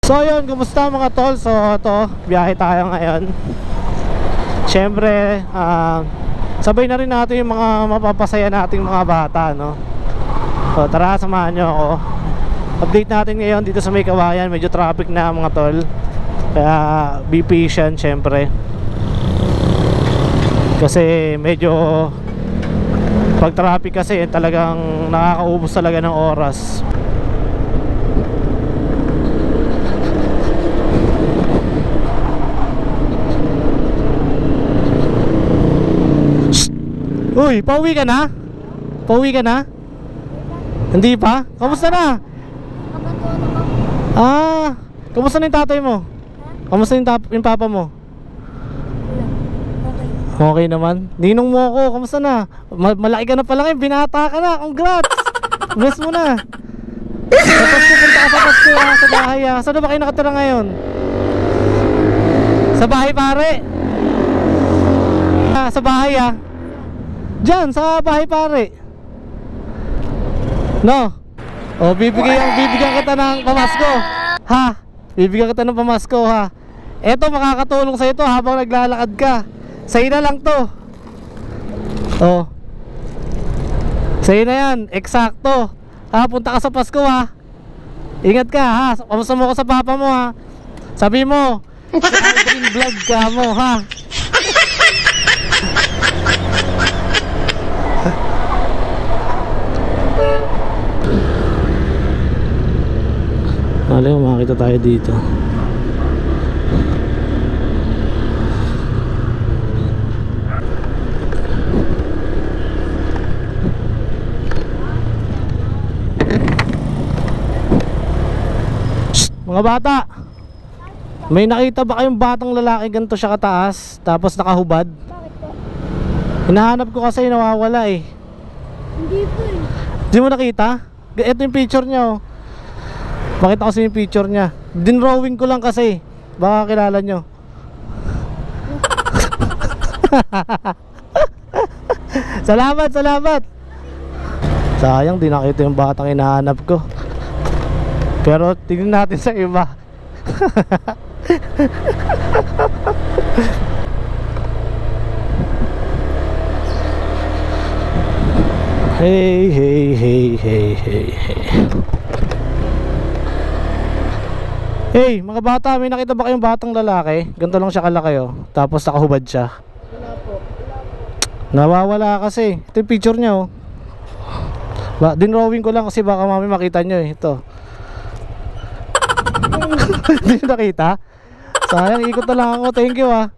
So yun, kumusta mga tol? So ito, biyahe tayo ngayon. Siyempre, sabay na rin natin yung mga mapapasaya nating mga bata, no? So tara, samahan nyo ako. Update natin ngayon dito sa May Kawayan. Medyo traffic na mga tol, kaya be patient siyempre. Kasi medyo pag traffic kasi talagang nakakaubos talaga ng oras. Uy, pauwi ka na? Pauwi ka na? Hindi pa? Kamusta na? Ah, kamusta na yung tatay mo? Kamusta yung papa mo? Okay naman. Ninong mo ako, kamusta na? Malaki ka na pala ngayon, binata ka na. Congrats! Bless mo na. Tapos pupunta ka sa Pasko sa bahay. Saan na ba kayo nakatira ngayon? Sa bahay pare? Sa bahay diyan, sa bahay pare. No? O, bibigyan kita ng pamasko. Ha? Bibigyan kita ng pamasko, ha? Eto, makakatulong sa ito habang naglalakad ka. Sa'yo na lang to. O, sa'yo na yan, eksakto. Ha, punta ka sa Pasko, ha? Ingat ka, ha? Kamusta mo ko sa papa mo, ha? Sabi mo, green vlog ka mo, ha? Alam mo, makakita tayo dito. Shhh, mga bata, may nakita ba kayong batang lalaki ganito siya kataas tapos nakahubad? Bakit po? Hinahanap ko kasi nawawala eh. Hindi po eh. Di mo nakita? Ito yung picture niya, oh. Pakita ko sa yung picture niya. Dinrawing ko lang kasi. Baka kilala nyo. Salamat, salamat. Sayang, di nakita yung batang hinahanap ko. Pero tingnan natin sa iba. Hey, hey, hey, hey, hey, hey. Hey, mga bata, may nakita ba kayong batang lalaki? Ganito lang siya kalaki, oh. Tapos nakahubad siya. Wala po. Nawawala kasi. Ito yung picture niya, oh. Dinrawing ko lang kasi baka mami makita nyo, eh. Ito. Hindi nyo nakita? Sayang, ikot na lang ako. Thank you, ah.